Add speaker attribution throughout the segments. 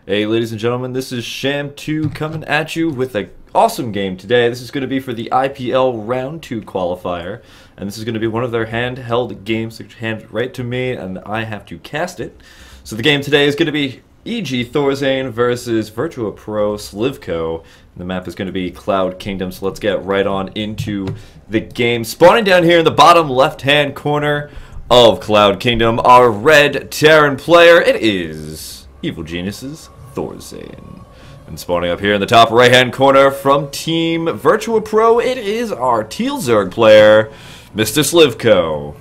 Speaker 1: Hey ladies and gentlemen, this is SchAmToo coming at you with an awesome game today. This is going to be for the IPL Round 2 qualifier, and this is going to be one of their handheld games that handed right to me, and I have to cast it. So the game today is going to be E.G. Thorzane versus Virtua Pro Slivko. And the map is going to be Cloud Kingdom, so let's get right on into the game. Spawning down here in the bottom left-hand corner of Cloud Kingdom, our red Terran player, it is Evil Genius's Thorzane. And spawning up here in the top right-hand corner from Team Virtua Pro, it is our Teal Zerg player, Mr. Slivko.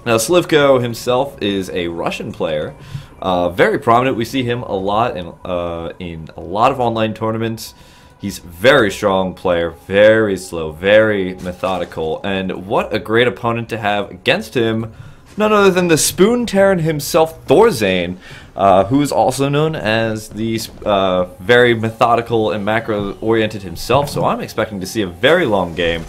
Speaker 1: Now, Slivko himself is a Russian player, very prominent. We see him a lot in a lot of online tournaments. He's a very strong player, very slow, very methodical, and what a great opponent to have against him. None other than the Spoon Terran himself, Thorzane, who is also known as the very methodical and macro-oriented himself, so I'm expecting to see a very long game.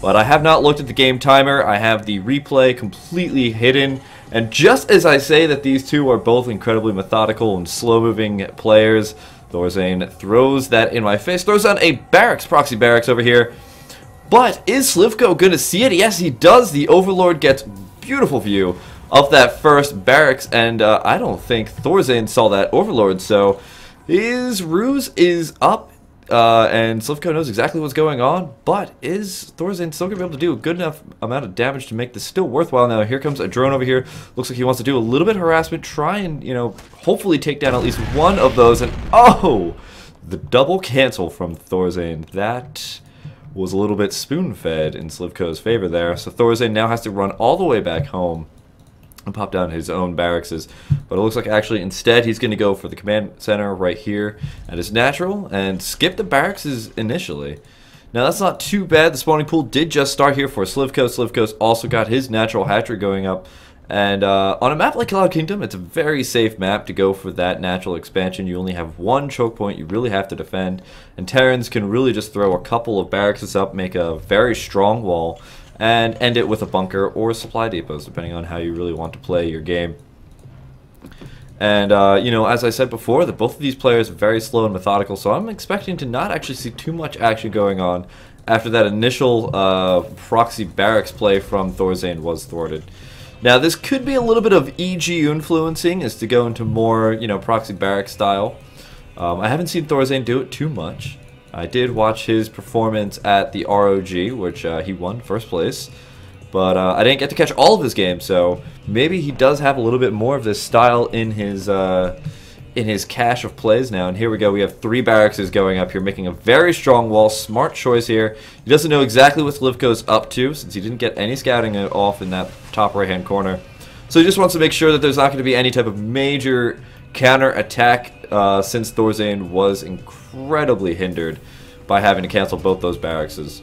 Speaker 1: But I have not looked at the game timer. I have the replay completely hidden, and just as I say that these two are both incredibly methodical and slow-moving players, Thorzane throws that in my face, throws on a barracks, proxy barracks over here. But is Slivko going to see it? Yes, he does. The Overlord gets beautiful view of that first barracks, and I don't think Thorzane saw that Overlord, so his ruse is up, and Slivko knows exactly what's going on, but is Thorzane still going to be able to do a good enough amount of damage to make this still worthwhile? Now, here comes a drone over here. Looks like he wants to do a little bit of harassment, try and, you know, hopefully take down at least one of those, and oh! The double cancel from Thorzane. That was a little bit spoon-fed in Slivko's favor there. So Thorzane now has to run all the way back home and pop down his own barracks. But it looks like actually instead he's going to go for the command center right here at his natural and skip the barracks initially. Now that's not too bad. The spawning pool did just start here for Slivko. Slivko's also got his natural hatchery going up. And on a map like Cloud Kingdom, it's a very safe map to go for that natural expansion. You only have one choke point you really have to defend, and Terrans can really just throw a couple of barracks up, make a very strong wall, and end it with a bunker or supply depots, depending on how you really want to play your game. And, you know, as I said before, that both of these players are very slow and methodical, so I'm expecting to not actually see too much action going on after that initial proxy barracks play from Thorzane was thwarted. Now, this could be a little bit of EG influencing, as to go into more, you know, proxy barrack style. I haven't seen Thorzane do it too much. I did watch his performance at the ROG, which he won first place. But I didn't get to catch all of his games, so maybe he does have a little bit more of this style in his cache of plays now. And here we go. We have 3 barracks going up here, making a very strong wall. Smart choice here. He doesn't know exactly what Slivko's up to, since he didn't get any scouting off in that top right-hand corner. So he just wants to make sure that there's not going to be any type of major counter-attack, since Thorzane was incredibly hindered by having to cancel both those barracks.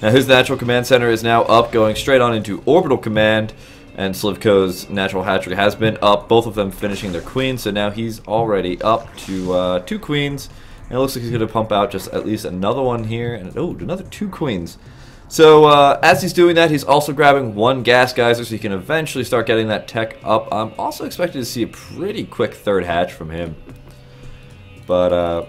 Speaker 1: Now his natural command center is now up, going straight on into orbital command. And Slivko's natural hatchery has been up, both of them finishing their queens, so now he's already up to 2 queens. And it looks like he's going to pump out just at least another one here, and oh, another 2 queens. So as he's doing that, he's also grabbing 1 gas geyser, so he can eventually start getting that tech up. I'm also expecting to see a pretty quick 3rd hatch from him. But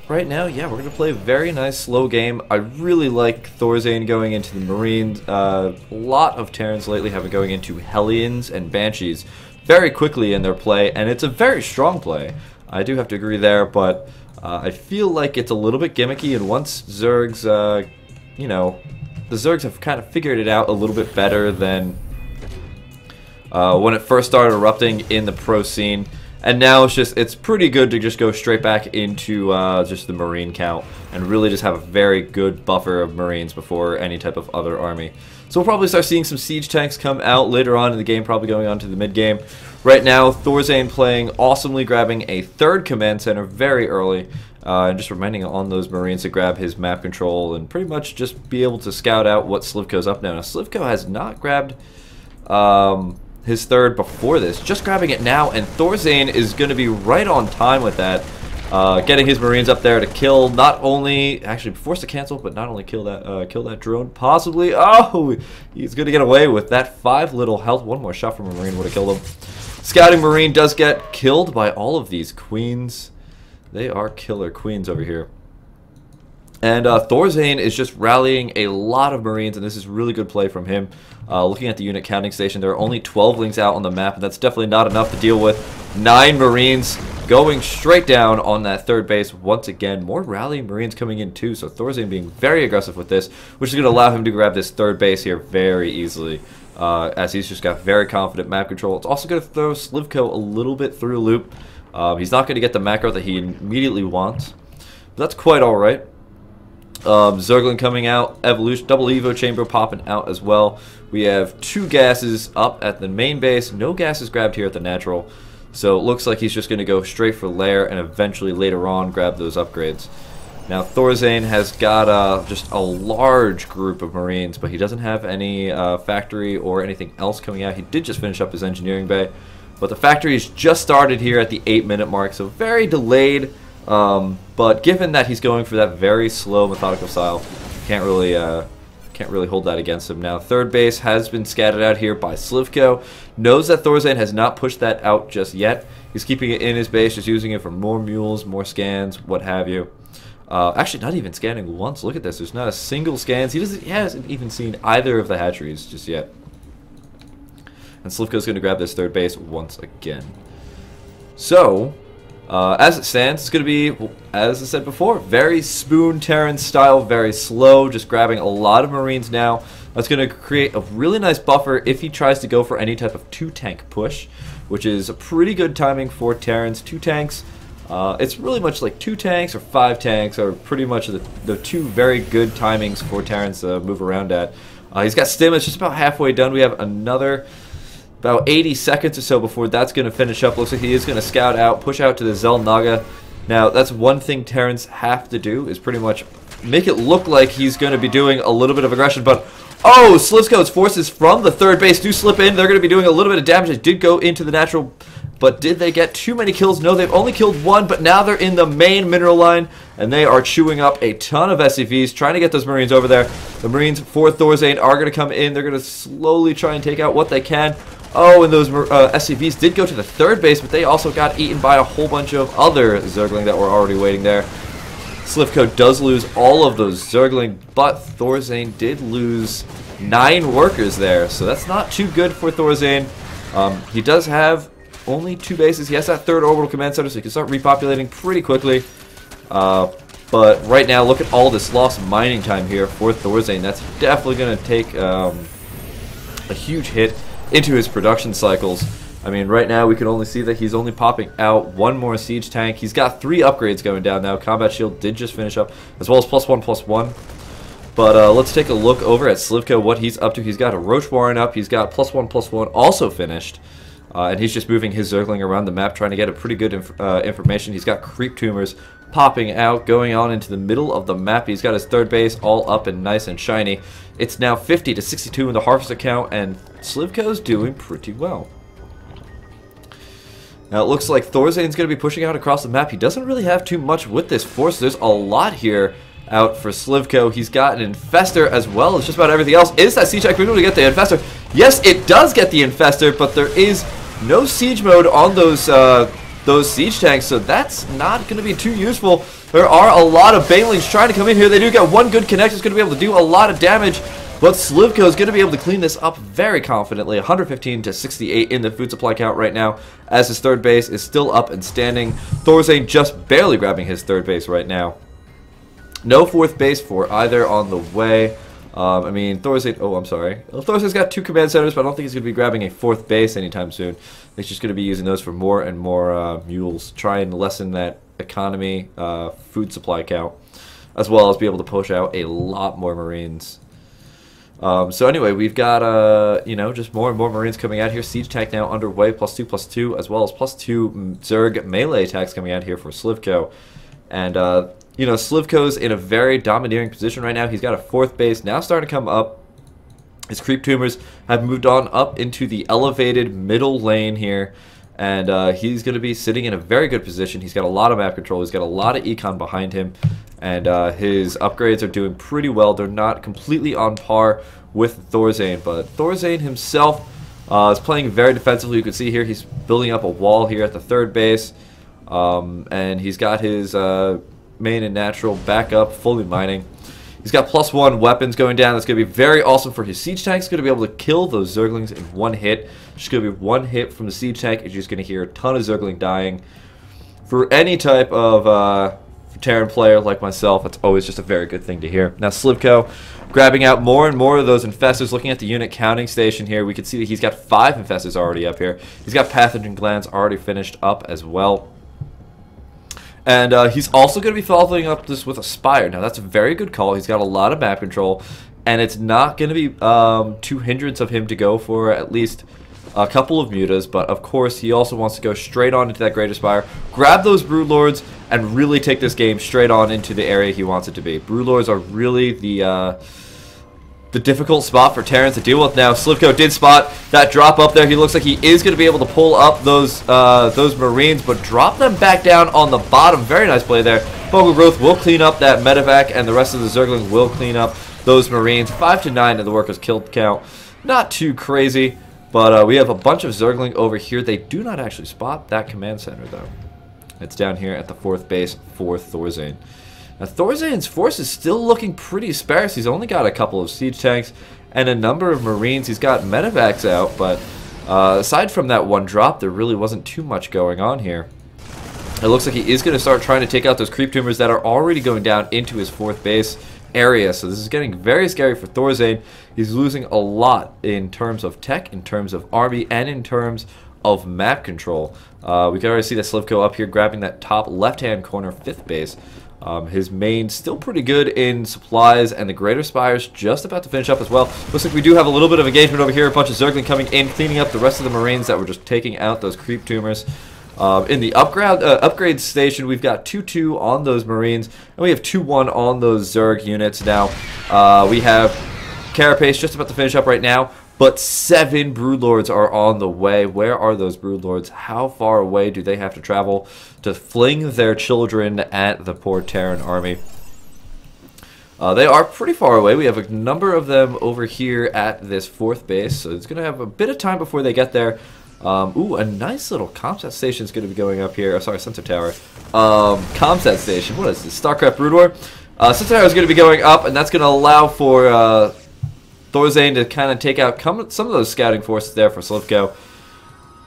Speaker 1: right now, yeah, we're going to play a very nice slow game. I really like Thorzane going into the Marines. A lot of Terrans lately have been going into Hellions and Banshees very quickly in their play, and it's a very strong play. I do have to agree there, but I feel like it's a little bit gimmicky, and once Zergs, you know, the Zergs have kind of figured it out a little bit better than when it first started erupting in the pro scene. And now it's pretty good to just go straight back into just the Marine count and really just have a very good buffer of Marines before any type of other army. So we'll probably start seeing some siege tanks come out later on in the game, probably going on to the mid game. Right now, Thorzane playing awesomely, grabbing a 3rd command center very early, and just remaining on those Marines to grab his map control and pretty much just be able to scout out what Slivko's up now. Now Slivko has not grabbed his 3rd before this, just grabbing it now, and Thorzane is going to be right on time with that, getting his Marines up there to kill, not only, actually forced to cancel, but not only kill that drone, possibly, oh, he's going to get away with that 5 little health. One more shot from a Marine would have killed him. Scouting Marine does get killed by all of these queens. They are killer queens over here. And Thorzane is just rallying a lot of Marines, and this is really good play from him. Looking at the unit counting station, there are only 12 links out on the map, and that's definitely not enough to deal with. 9 Marines going straight down on that third base. Once again, more rallying Marines coming in too, so Thorzane being very aggressive with this, which is going to allow him to grab this third base here very easily, as he's just got very confident map control. It's also going to throw SchAmToo a little bit through a loop. He's not going to get the macro that he immediately wants, but that's quite alright. Zergling coming out, Evolution, double Evo chamber popping out as well. We have 2 gases up at the main base, no gases grabbed here at the natural. So it looks like he's just going to go straight for Lair and eventually later on grab those upgrades. Now Thorzane has got just a large group of Marines, but he doesn't have any factory or anything else coming out. He did just finish up his engineering bay, but the factory has just started here at the 8-minute mark, so very delayed. But given that he's going for that very slow methodical style, can't really hold that against him. Now third base has been scattered out here by SchAmToo. Knows that Thorzane has not pushed that out just yet. He's keeping it in his base, just using it for more mules, more scans, what have you. Actually, not even scanning once. Look at this. There's not a single scan. He hasn't even seen either of the hatcheries just yet. And SchAmToo's going to grab this third base once again. So, as it stands, it's going to be, as I said before, very Spoon Terran style, very slow, just grabbing a lot of Marines now. That's going to create a really nice buffer if he tries to go for any type of 2-tank push, which is a pretty good timing for Terrans. 2 tanks, it's really much like 2 tanks or 5 tanks are pretty much the 2 very good timings for Terrans to move around at. He's got stim, it's just about halfway done. We have another about 80 seconds or so before that's going to finish up. Looks like he is going to scout out, push out to the Zelnaga. Now, that's one thing Terrans have to do, is pretty much make it look like he's going to be doing a little bit of aggression. But, oh, SchAmToo's forces from the third base do slip in. They're going to be doing a little bit of damage. They did go into the natural, but did they get too many kills? No, they've only killed 1, but now they're in the main mineral line, and they are chewing up a ton of SCVs, trying to get those Marines over there. The Marines for Thorzane are going to come in. They're going to slowly try and take out what they can. Oh, and those SCVs did go to the third base, but they also got eaten by a whole bunch of other Zergling that were already waiting there. SchAmToo does lose all of those Zergling, but Thorzane did lose 9 workers there, so that's not too good for Thorzane. He does have only 2 bases. He has that third orbital command center, so he can start repopulating pretty quickly. But right now, look at all this lost mining time here for Thorzane. That's definitely going to take a huge hit into his production cycles. I mean, right now we can only see that he's only popping out 1 more siege tank. He's got 3 upgrades going down now. Combat shield did just finish up, as well as +1/+1. But let's take a look over at SchAmToo, what he's up to. He's got a Roach Warren up. He's got +1/+1 also finished. And he's just moving his Zergling around the map, trying to get a pretty good information. He's got creep tumors popping out, going on into the middle of the map. He's got his third base all up and nice and shiny. It's now 50 to 62 in the harvester count, and SchAmToo's doing pretty well. Now it looks like Thorzane's going to be pushing out across the map. He doesn't really have too much with this force. There's a lot here out for SchAmToo. He's got an Infestor as well as just about everything else. Is that siege tank able to get the Infestor? Yes, it does get the Infestor, but there is no siege mode on those siege tanks, so that's not going to be too useful. There are a lot of Banelings trying to come in here. They do get 1 good connect. It's going to be able to do a lot of damage, but SchAmToo is going to be able to clean this up very confidently. 115 to 68 in the food supply count right now, as his third base is still up and standing. Thorzane just barely grabbing his third base right now. No 4th base for either on the way. I mean, Thorzane, oh, I'm sorry. Well, Thorzane's got 2 command centers, but I don't think he's going to be grabbing a 4th base anytime soon. He's just going to be using those for more and more mules, try and lessen that economy food supply count, as well as be able to push out a lot more Marines. So anyway, we've got, you know, just more and more Marines coming out here. Siege tank now underway, +2/+2, as well as +2 Zerg melee attacks coming out here for SchAmToo. And, you know, SchAmToo's in a very domineering position right now. He's got a 4th base now starting to come up. His creep tumors have moved on up into the elevated middle lane here. And he's going to be sitting in a very good position. He's got a lot of map control. He's got a lot of econ behind him. And his upgrades are doing pretty well. They're not completely on par with Thorzane. But Thorzane himself Is playing very defensively. You can see here he's building up a wall here at the third base. And he's got his main and natural back up, fully mining. He's got +1 weapons going down. That's going to be very awesome for his siege tank. He's going to be able to kill those Zerglings in one hit. Just going to be one hit from the siege tank. You're just going to hear a ton of Zergling dying. For any type of Terran player like myself, that's always just a very good thing to hear. Now SchAmToo grabbing out more and more of those infestors. Looking at the unit counting station here, we can see that he's got 5 infestors already up here. He's got pathogen glands already finished up as well. And he's also going to be following up this with a Spire. Now, that's a very good call. He's got a lot of map control, and it's not going to be too hindrance of him to go for at least a couple of mutas. But, of course, he also wants to go straight on into that Greater Spire, grab those Broodlords, and really take this game straight on into the area he wants it to be. Broodlords are really the difficult spot for Terrans to deal with. Now SchAmToo did spot that drop up there. He looks like he is going to be able to pull up those Marines, but drop them back down on the bottom. Very nice play there. Focal Growth will clean up that medevac, and the rest of the Zerglings will clean up those Marines. 5 to 9 in the workers killed count. Not too crazy, but we have a bunch of Zergling over here. They do not actually spot that command center, though. It's down here at the 4th base for Thorzane. Now, Thorzane's force is still looking pretty sparse. He's only got a couple of siege tanks and a number of Marines. He's got medevacs out, but aside from that one drop, there really wasn't too much going on here. It looks like he is going to start trying to take out those creep tumors that are already going down into his 4th base area. So this is getting very scary for Thorzane. He's losing a lot in terms of tech, in terms of army, and in terms of map control. We can already see that SchAmToo up here grabbing that top left-hand corner 5th base. His main still pretty good in supplies, and the Greater Spire's just about to finish up as well. Looks like we do have a little bit of engagement over here. A bunch of Zergling coming in, cleaning up the rest of the Marines that were just taking out those creep tumors. In the upgrade station, we've got 2-2 on those Marines, and we have 2-1 on those Zerg units. Now, we have Carapace just about to finish up right now, but 7 Broodlords are on the way. Where are those Broodlords? How far away do they have to travel to fling their children at the poor Terran army? They are pretty far away. We have a number of them over here at this 4th base, so it's going to have a bit of time before they get there. Ooh, a nice little comsat station is going to be going up here. Oh, sorry, sensor tower. Comsat station. What is this? StarCraft Brood War? Sensor tower is going to be going up, and that's going to allow for Thorzane to kind of take out some of those scouting forces there for SchAmToo.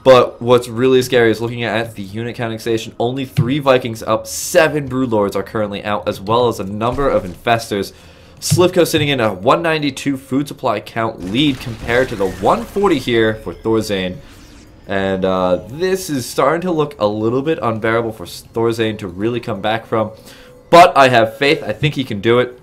Speaker 1: But what's really scary is looking at the unit counting station. Only 3 Vikings up, 7 Broodlords are currently out, as well as a number of infestors. SchAmToo sitting in a 192 food supply count lead compared to the 140 here for Thorzane. And this is starting to look a little bit unbearable for Thorzane to really come back from. But I have faith. I think he can do it.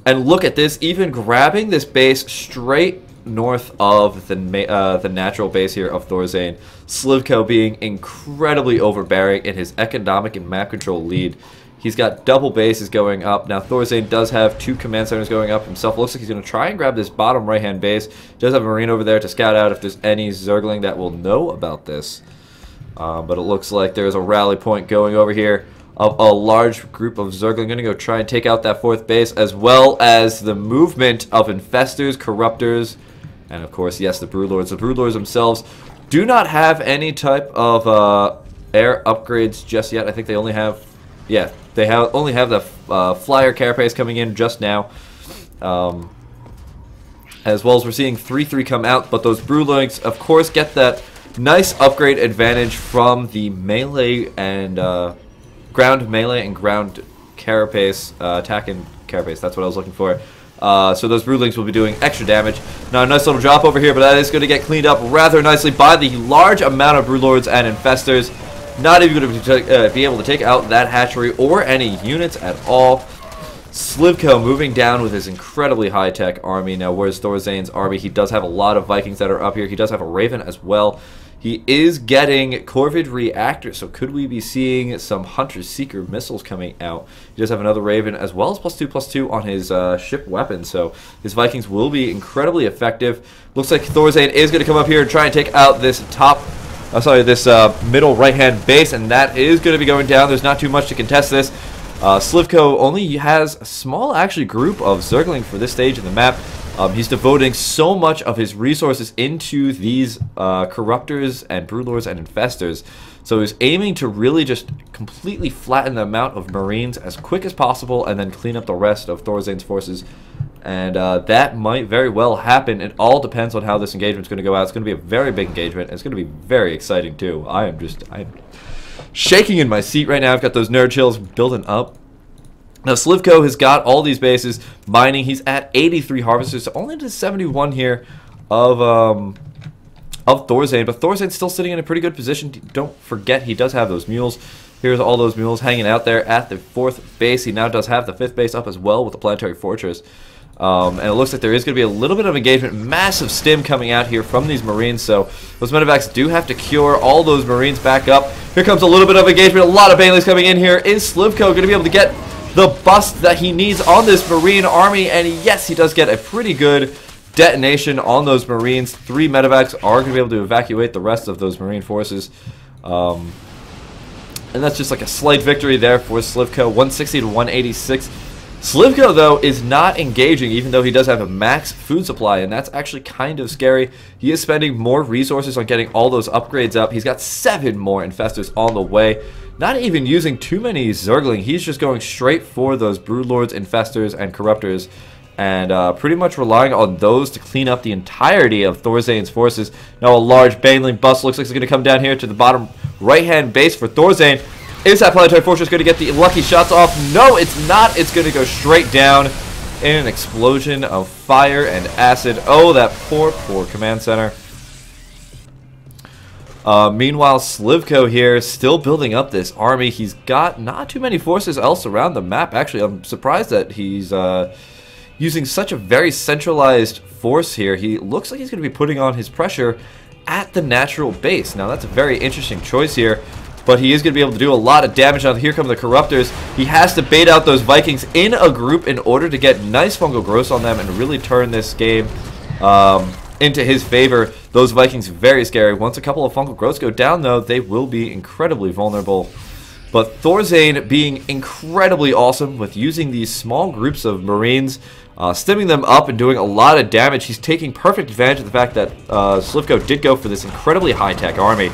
Speaker 1: And look at this, even grabbing this base straight north of the natural base here of Thorzane. SchAmToo being incredibly overbearing in his economic and map control lead. He's got double bases going up. Now Thorzane does have 2 command centers going up himself. Looks like he's going to try and grab this bottom right-hand base. Does have a Marine over there to scout out if there's any Zergling that will know about this. But it looks like there's a rally point going over here of a large group of Zergling. Going to go try and take out that 4th base, as well as the movement of infestors, corruptors, and of course, yes, the Broodlords. The Broodlords themselves do not have any type of air upgrades just yet. I think they only have, yeah, they only have the flyer carapace coming in just now. As well as we're seeing 3-3 come out, but those Broodlings, of course, get that nice upgrade advantage from the melee and ground melee and ground carapace, attack and carapace. That's what I was looking for. So those Broodlings will be doing extra damage. Now a nice little drop over here, but that is going to get cleaned up rather nicely by the large amount of Broodlords and infestors. Not even going to be able to take out that hatchery or any units at all. SchAmToo moving down with his incredibly high-tech army. Now, where's Thorzane's army? He does have a lot of Vikings that are up here. He does have a Raven as well. He is getting Corvid reactors, so could we be seeing some Hunter-Seeker missiles coming out? He does have another Raven as well as +2/+2 on his ship weapon, so his Vikings will be incredibly effective. Looks like Thorzane is going to come up here and try and take out this this middle right-hand base, and that is going to be going down. There's not too much to contest this. SchAmToo only has a small, actually, group of Zergling for this stage of the map. He's devoting so much of his resources into these corruptors and broodlords and infestors. So he's aiming to really just completely flatten the amount of Marines as quick as possible and then clean up the rest of Thorzane's forces. And that might very well happen. It all depends on how this engagement's going to go out. It's going to be a very big engagement. It's going to be very exciting too. I'm shaking in my seat right now. I've got those nerd chills building up. Now, Slivko has got all these bases mining. He's at 83 harvesters, so only to 71 here of Thorzane. But Thorzane's still sitting in a pretty good position. Don't forget, he does have those mules. Here's all those mules hanging out there at the 4th base. He now does have the 5th base up as well with the planetary fortress. And it looks like there is going to be a little bit of engagement. Massive stim coming out here from these Marines. So those medevacs do have to cure all those Marines back up. Here comes a little bit of engagement. A lot of Baneleys coming in here. Is Slivko going to be able to get the bust that he needs on this Marine army? And yes, he does get a pretty good detonation on those Marines. 3 medevacs are going to be able to evacuate the rest of those Marine forces. And that's just like a slight victory there for Slivko, 160 to 186. Slivko, though, is not engaging, even though he does have a max food supply, and that's actually kind of scary. He is spending more resources on getting all those upgrades up. He's got 7 more infestors on the way. Not even using too many Zergling. He's just going straight for those broodlords, infestors, and corruptors, and pretty much relying on those to clean up the entirety of Thorzane's forces. Now a large Baneling bust looks like it's going to come down here to the bottom right-hand base for Thorzane. Is that planetary fortress going to get the lucky shots off? No, it's not. It's going to go straight down in an explosion of fire and acid. Oh, that poor, poor command center. Meanwhile, Slivko here still building up this army. He's got not too many forces else around the map. Actually, I'm surprised that he's using such a very centralized force here. He looks like he's going to be putting on his pressure at the natural base. Now, that's a very interesting choice here. But he is going to be able to do a lot of damage. Now, here come the Corruptors. He has to bait out those Vikings in a group in order to get nice fungal growths on them and really turn this game into his favor. Those Vikings very scary. Once a couple of fungal growths go down, though, they will be incredibly vulnerable. But Thorzane being incredibly awesome with using these small groups of Marines, stemming them up and doing a lot of damage. He's taking perfect advantage of the fact that Slivko did go for this incredibly high-tech army.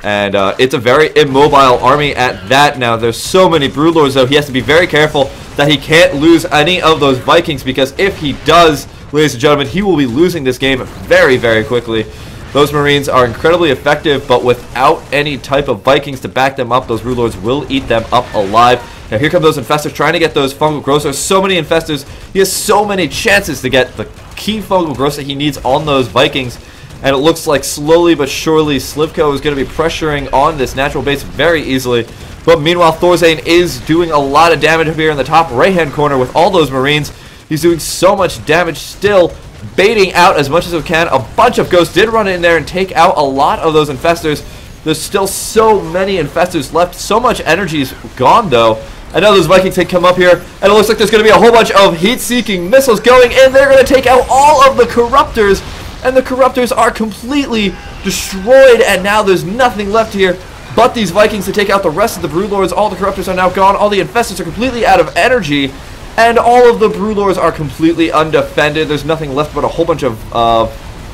Speaker 1: And it's a very immobile army at that. Now, there's so many Broodlords, though. He has to be very careful that he can't lose any of those Vikings, because if he does, ladies and gentlemen, he will be losing this game very, very quickly. Those Marines are incredibly effective, but without any type of Vikings to back them up, those Broodlords will eat them up alive. Now, here come those Infestors trying to get those fungal growths. There's so many Infestors. He has so many chances to get the key fungal growths that he needs on those Vikings. And it looks like slowly but surely Slivko is going to be pressuring on this natural base very easily. But meanwhile, Thorzane is doing a lot of damage up here in the top right-hand corner with all those Marines. He's doing so much damage still, baiting out as much as he can. A bunch of Ghosts did run in there and take out a lot of those Infestors. There's still so many Infestors left. So much energy is gone, though. I know those Vikings can come up here, and it looks like there's going to be a whole bunch of heat-seeking missiles going in. They're going to take out all of the Corruptors. And the Corruptors are completely destroyed, and now there's nothing left here but these Vikings to take out the rest of the Broodlords. All the Corruptors are now gone. All the Infestors are completely out of energy, and all of the Broodlords are completely undefended. There's nothing left but a whole bunch of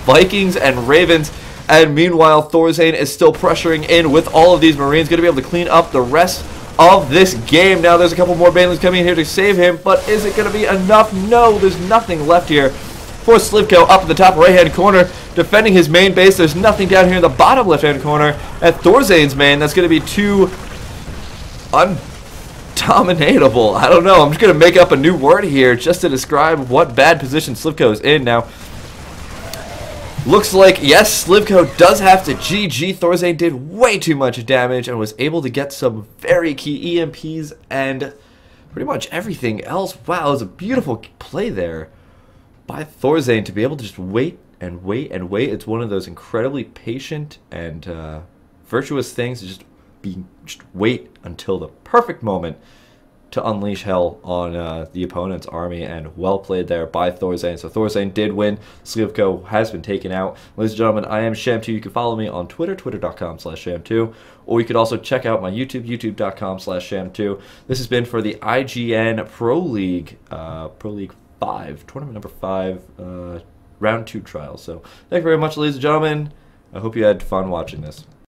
Speaker 1: Vikings and Ravens. And meanwhile, Thorzane is still pressuring in with all of these Marines, going to be able to clean up the rest of this game. Now, there's a couple more Banelings coming in here to save him, but is it going to be enough? No, there's nothing left here for Slivko up in the top right-hand corner, defending his main base. There's nothing down here in the bottom left-hand corner at Thorzane's main. That's going to be too undominatable. I don't know. I'm just going to make up a new word here just to describe what bad position Slivko is in now. Looks like, yes, Slivko does have to GG. Thorzane did way too much damage and was able to get some very key EMPs and pretty much everything else. Wow, it was a beautiful play there by Thorzane to be able to just wait and wait and wait. It's one of those incredibly patient and virtuous things to just wait until the perfect moment to unleash hell on the opponent's army, and well played there by Thorzane. So Thorzane did win. Slivko has been taken out. Ladies and gentlemen, I am SchAmToo. You can follow me on Twitter, twitter.com/SchAmToo, or you could also check out my YouTube, youtube.com/SchAmToo. This has been for the IGN Pro League, tournament number 5, round 2 trial. So thank you very much, ladies and gentlemen. I hope you had fun watching this.